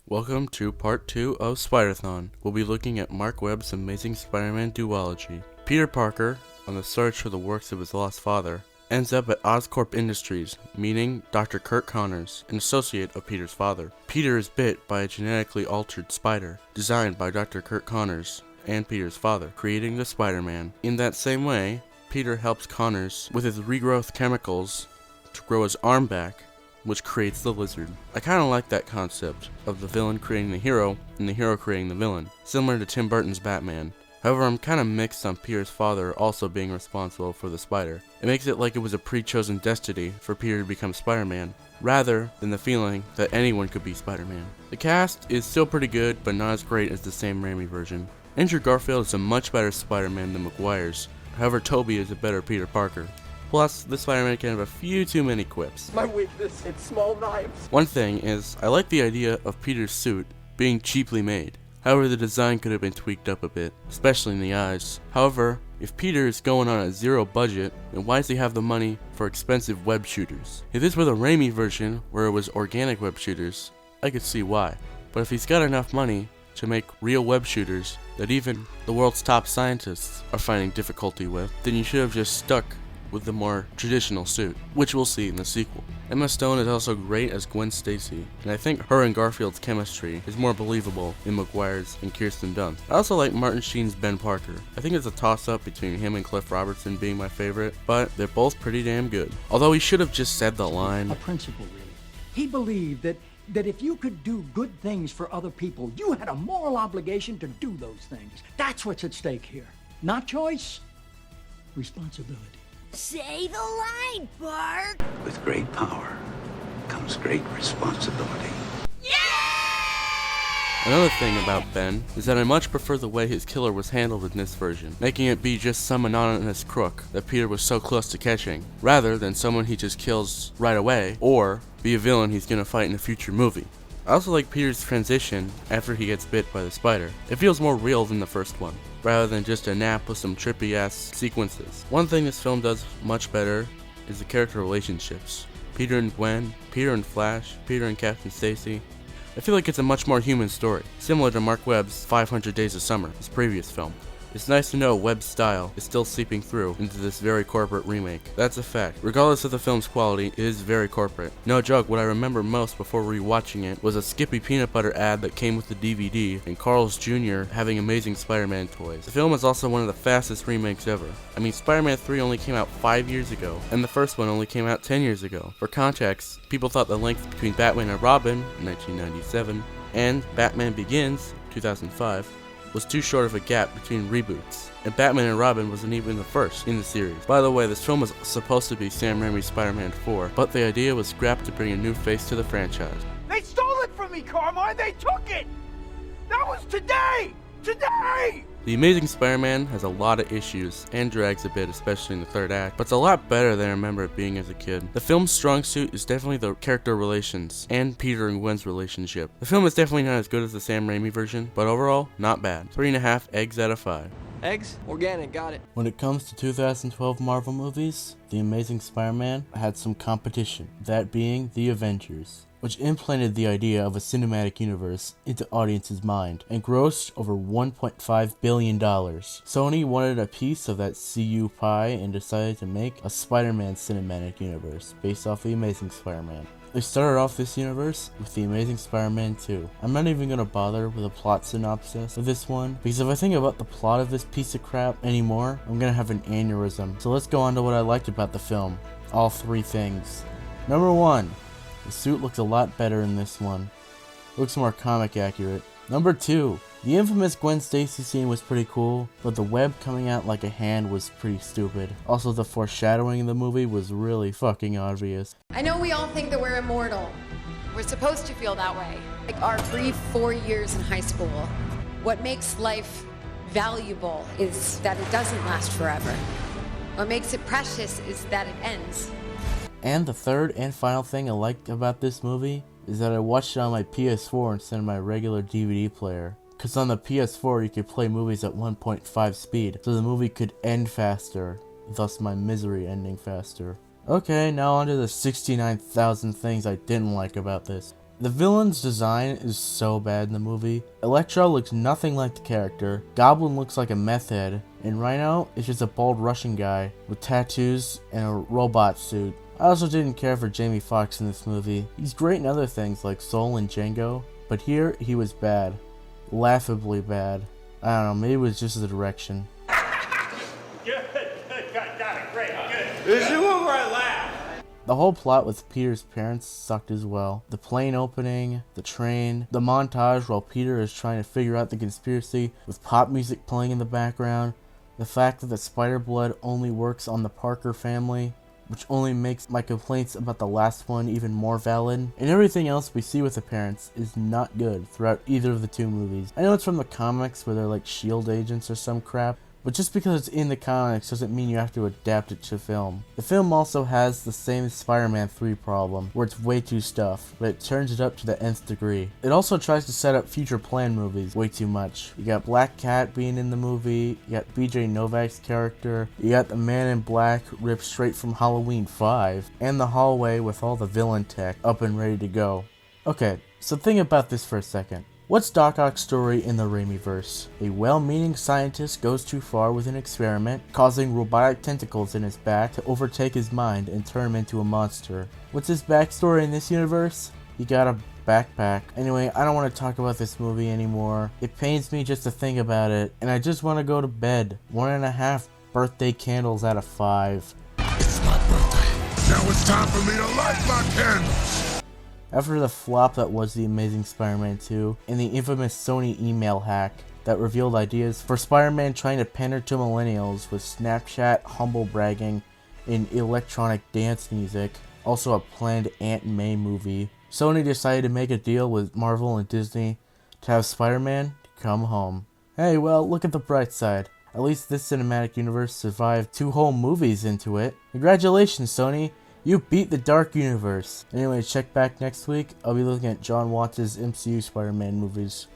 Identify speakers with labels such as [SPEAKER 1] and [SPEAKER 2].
[SPEAKER 1] Welcome to part 2 of Spider-Thon. We'll be looking at Marc Webb's Amazing Spider-Man Duology. Peter Parker, on the search for the works of his lost father, ends up at Oscorp Industries, meeting Dr. Curt Connors, an associate of Peter's father. Peter is bit by a genetically altered spider, designed by Dr. Curt Connors and Peter's father, creating the Spider-Man. In that same way, Peter helps Connors with his regrowth chemicals to grow his arm back, which creates the lizard. I kinda like that concept of the villain creating the hero and the hero creating the villain, similar to Tim Burton's Batman. However, I'm kinda mixed on Peter's father also being responsible for the spider. It makes it like it was a pre-chosen destiny for Peter to become Spider-Man, rather than the feeling that anyone could be Spider-Man. The cast is still pretty good, but not as great as the Sam Raimi version. Andrew Garfield is a much better Spider-Man than Maguire's, however Tobey is a better Peter Parker. Plus, this Spider-Man can have a few too many quips.
[SPEAKER 2] My weakness, it's small knives.
[SPEAKER 1] One thing is, I like the idea of Peter's suit being cheaply made. However, the design could have been tweaked up a bit, especially in the eyes. However, if Peter is going on a zero budget, then why does he have the money for expensive web shooters? If this were the Raimi version, where it was organic web shooters, I could see why. But if he's got enough money to make real web shooters that even the world's top scientists are finding difficulty with, then you should have just stuck with the more traditional suit, which we'll see in the sequel. Emma Stone is also great as Gwen Stacy, and I think her and Garfield's chemistry is more believable than Maguire's and Kirsten Dunst. I also like Martin Sheen's Ben Parker. I think it's a toss-up between him and Cliff Robertson being my favorite, but they're both pretty damn good. Although he should have just said the line.
[SPEAKER 3] A principle, really. He believed that if you could do good things for other people, you had a moral obligation to do those things. That's what's at stake here. Not choice, responsibility.
[SPEAKER 4] Say the line, Bart!
[SPEAKER 5] With great power comes great responsibility.
[SPEAKER 1] Another thing about Ben is that I much prefer the way his killer was handled in this version, making it be just some anonymous crook that Peter was so close to catching, rather than someone he just kills right away, or be a villain he's gonna fight in a future movie. I also like Peter's transition after he gets bit by the spider. It feels more real than the first one, rather than just a nap with some trippy ass sequences. One thing this film does much better is the character relationships. Peter and Gwen, Peter and Flash, Peter and Captain Stacy. I feel like it's a much more human story, similar to Marc Webb's 500 Days of Summer, his previous film. It's nice to know Webb's style is still seeping through into this very corporate remake. That's a fact. Regardless of the film's quality, it is very corporate. No joke, what I remember most before rewatching it was a Skippy peanut butter ad that came with the DVD and Carl's Jr. having Amazing Spider-Man toys. The film is also one of the fastest remakes ever. I mean, Spider-Man 3 only came out 5 years ago, and the first one only came out 10 years ago. For context, people thought the length between Batman and Robin, 1997, and Batman Begins, 2005, was too short of a gap between reboots, and Batman and Robin wasn't even the first in the series. By the way, this film was supposed to be Sam Raimi's Spider-Man 4, but the idea was scrapped to bring a new face to the franchise.
[SPEAKER 2] They stole it from me, Carmine! They took it! That was today! Today!
[SPEAKER 1] The Amazing Spider-Man has a lot of issues, and drags a bit, especially in the third act, but it's a lot better than I remember it being as a kid. The film's strong suit is definitely the character relations, and Peter and Gwen's relationship. The film is definitely not as good as the Sam Raimi version, but overall, not bad. 3.5 eggs out of 5.
[SPEAKER 2] Eggs? Organic, got it.
[SPEAKER 1] When it comes to 2012 Marvel movies, The Amazing Spider-Man had some competition, that being The Avengers, which implanted the idea of a cinematic universe into audiences' mind and grossed over $1.5 billion. Sony wanted a piece of that CU pie and decided to make a Spider-Man cinematic universe based off The Amazing Spider-Man. They started off this universe with The Amazing Spider-Man 2. I'm not even gonna bother with a plot synopsis of this one, because if I think about the plot of this piece of crap anymore, I'm gonna have an aneurysm. So let's go on to what I liked about the film. All three things. Number 1. The suit looks a lot better in this one. Looks more comic accurate. Number 2. The infamous Gwen Stacy scene was pretty cool, but the web coming out like a hand was pretty stupid. Also, the foreshadowing in the movie was really fucking obvious.
[SPEAKER 6] I know we all think that we're immortal. We're supposed to feel that way. Like our brief 4 years in high school. What makes life valuable is that it doesn't last forever. What makes it precious is that it ends.
[SPEAKER 1] And the third and final thing I liked about this movie is that I watched it on my PS4 instead of my regular DVD player. Cause on the PS4 you could play movies at 1.5 speed, so the movie could end faster, thus my misery ending faster. Okay, now on to the 69,000 things I didn't like about this. The villain's design is so bad in the movie. Electro looks nothing like the character, Goblin looks like a meth head, and Rhino is just a bald Russian guy with tattoos and a robot suit. I also didn't care for Jamie Foxx in this movie. He's great in other things like Soul and Django, but here he was bad. Laughably bad. I don't know, maybe it was just the direction.
[SPEAKER 2] Good. Got it. Great. Good. This is one where I laugh.
[SPEAKER 1] The whole plot with Peter's parents sucked as well. The plane opening, the train, the montage while Peter is trying to figure out the conspiracy with pop music playing in the background, the fact that the spider blood only works on the Parker family, which only makes my complaints about the last one even more valid, and everything else we see with the parents is not good throughout either of the two movies. I know it's from the comics where they're like SHIELD agents or some crap, but just because it's in the comics doesn't mean you have to adapt it to film. The film also has the same Spider-Man 3 problem, where it's way too stuff, but it turns it up to the nth degree. It also tries to set up future plan movies way too much. You got Black Cat being in the movie, you got BJ Novak's character, you got the Man in Black ripped straight from Halloween 5, and the hallway with all the villain tech up and ready to go. Okay, so think about this for a second. What's Doc Ock's story in the Raimiverse? A well-meaning scientist goes too far with an experiment, causing robotic tentacles in his back to overtake his mind and turn him into a monster. What's his backstory in this universe? He got a backpack. Anyway, I don't want to talk about this movie anymore. It pains me just to think about it, and I just want to go to bed. 1.5 birthday candles out of 5.
[SPEAKER 7] It's my birthday. Now it's time for me to light my candles.
[SPEAKER 1] After the flop that was The Amazing Spider-Man 2 and the infamous Sony email hack that revealed ideas for Spider-Man trying to pander to millennials with Snapchat humble bragging and electronic dance music, also a planned Aunt May movie, Sony decided to make a deal with Marvel and Disney to have Spider-Man come home. Hey, well, look at the bright side. At least this cinematic universe survived 2 whole movies into it. Congratulations, Sony! You beat the Dark Universe. Anyway, check back next week. I'll be looking at John Watts' MCU Spider-Man movies.